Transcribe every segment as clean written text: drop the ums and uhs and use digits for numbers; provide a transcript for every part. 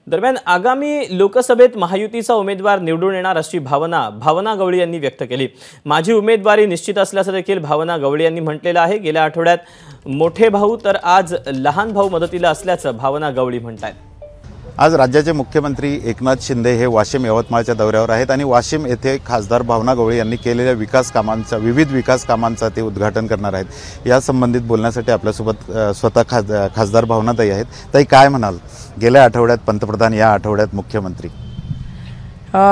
दरम्यान आगामी लोकसभेत महायुतीचा उमेदवार निवडून येणार अशी भावना गवळी यांनी व्यक्त केली। माझी उमेदवारी निश्चित असल्याचं देखील भावना गवळी यांनी म्हटलेलं आहे। गेल्या आठवड्यात मोठे भाऊ तर आज लहान भाऊ मदतीला असल्याचं भावना गवळी म्हणतात। आज राज्याचे मुख्यमंत्री एकनाथ शिंदे हे वाशिम यवतमाळच्या दौऱ्यावर आहेत आणि वाशिम येथे खासदार भावना गवळी यांनी केलेल्या विविध विकास कामांचा ते उद्घाटन करणार आहेत। या संबंधित बोलण्यासाठी आपल्यासोबत स्वतः खासदार भावनाताई आहेत। ताई, काय म्हणाल? गेल्या आठवड्यात पंतप्रधान, या आठवड्यात मुख्यमंत्री।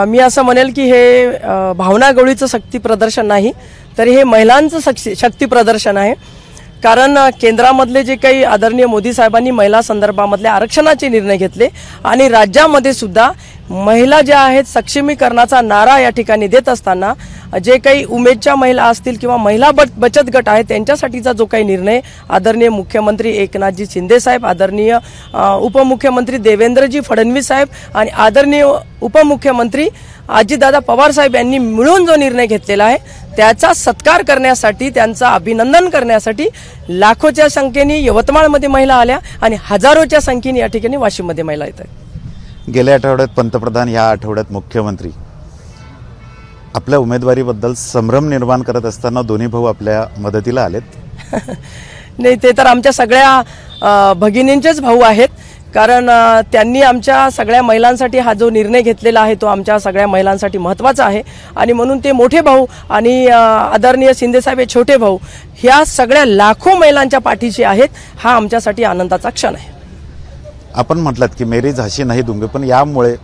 मी असं म्हणेल की हे भावना गवळीचं शक्ती प्रदर्शन नाही, तर हे महिलांचं शक्ती प्रदर्शन आहे। कारण केंद्रामधले जे काही आदरणीय मोदी साहेबांनी महिला संदर्भामधले आरक्षणाचे निर्णय घेतले आणि राज्यामध्ये सुद्धा महिला ज्या आहेत सक्षमीकरणाचा नारा या ठिकाणी देत असताना जे काही उमेदच्या महिला असतील किंवा महिला बचत गट आहेत त्यांच्यासाठीचा जो काही निर्णय आदरणीय मुख्यमंत्री एकनाथजी शिंदे साहेब, आदरणीय उपमुख्यमंत्री देवेंद्रजी फडणवीस साहेब आणि आदरणीय उपमुख्यमंत्री अजितदादा पवार साहेब यांनी मिळून जो निर्णय घेतलेला आहे त्याचा सत्कार करण्यासाठी, त्यांचा अभिनंदन करण्यासाठी लाखोच्या संख्येने यवतमाळमध्ये महिला आल्या आणि हजारोच्या संख्येने या ठिकाणी वाशिममध्ये महिला येतात। गेल्या आठवड्यात पंतप्रधान, या आठवड्यात मुख्यमंत्री आपल्या उमेदवारीबद्दल संभ्रम निर्माण करत असताना दोन्ही भाऊ आपल्या मदतीला आलेत। नाही, ते तर आमच्या सगळ्या भगिनींचेच भाऊ आहेत। कारण त्यांनी आमच्या सगळ्या महिलांसाठी हा जो निर्णय घेतलेला आहे तो आमच्या सगळ्या महिलांसाठी महत्त्वाचा आहे आणि म्हणून ते मोठे भाऊ आणि आदरणीय शिंदेसाहेब हे छोटे भाऊ ह्या सगळ्या लाखो महिलांच्या पाठीशी आहेत। हा आमच्यासाठी आनंदाचा क्षण आहे। आपण म्हटलात की मेरी झाशी नाही दूंगी, पण यामुळे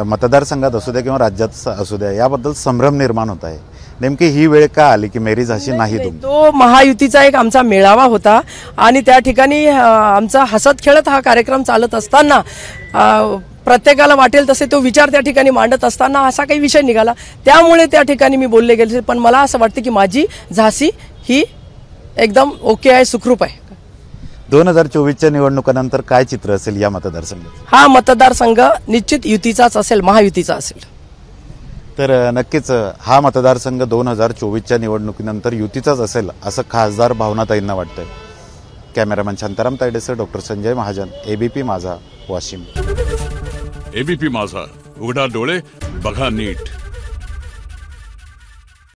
मतदारसंघात असू द्या किंवा राज्यात असू द्या याबद्दल संभ्रम निर्माण होत आहे। नेमकी ही वेळ का आली की मेरी झाशी नाही दूंगी? तो महायुतीचा एक आमचा मेळावा होता आणि त्या ठिकाणी आमचा हसत खेळत हा कार्यक्रम चालत असताना प्रत्येकाला वाटेल तसे तो विचार त्या ठिकाणी मांडत असताना असा काही विषय निघाला, त्यामुळे त्या ठिकाणी मी बोलले गेले। पण मला असं वाटतं की माझी झाशी ही एकदम ओके आहे, सुखरूप आहे। 2024च्या निवडणुकानंतर काय चित्र असेल या मतदारसंघात? हा मतदारसंघ निश्चित युतीचाच असेल, महायुतीचा असेल। तर नक्कीच हा मतदारसंघ 2024च्या निवडणुकीनंतर युतीचाच असेल असं खासदार भावनाताईंना वाटतंय। कॅमेरामॅन शांताराम तायडेसह doctor Sanjay Mahajan, ABP Majha, Washim. ABP माझा, उघडा डोळे बघा नीट।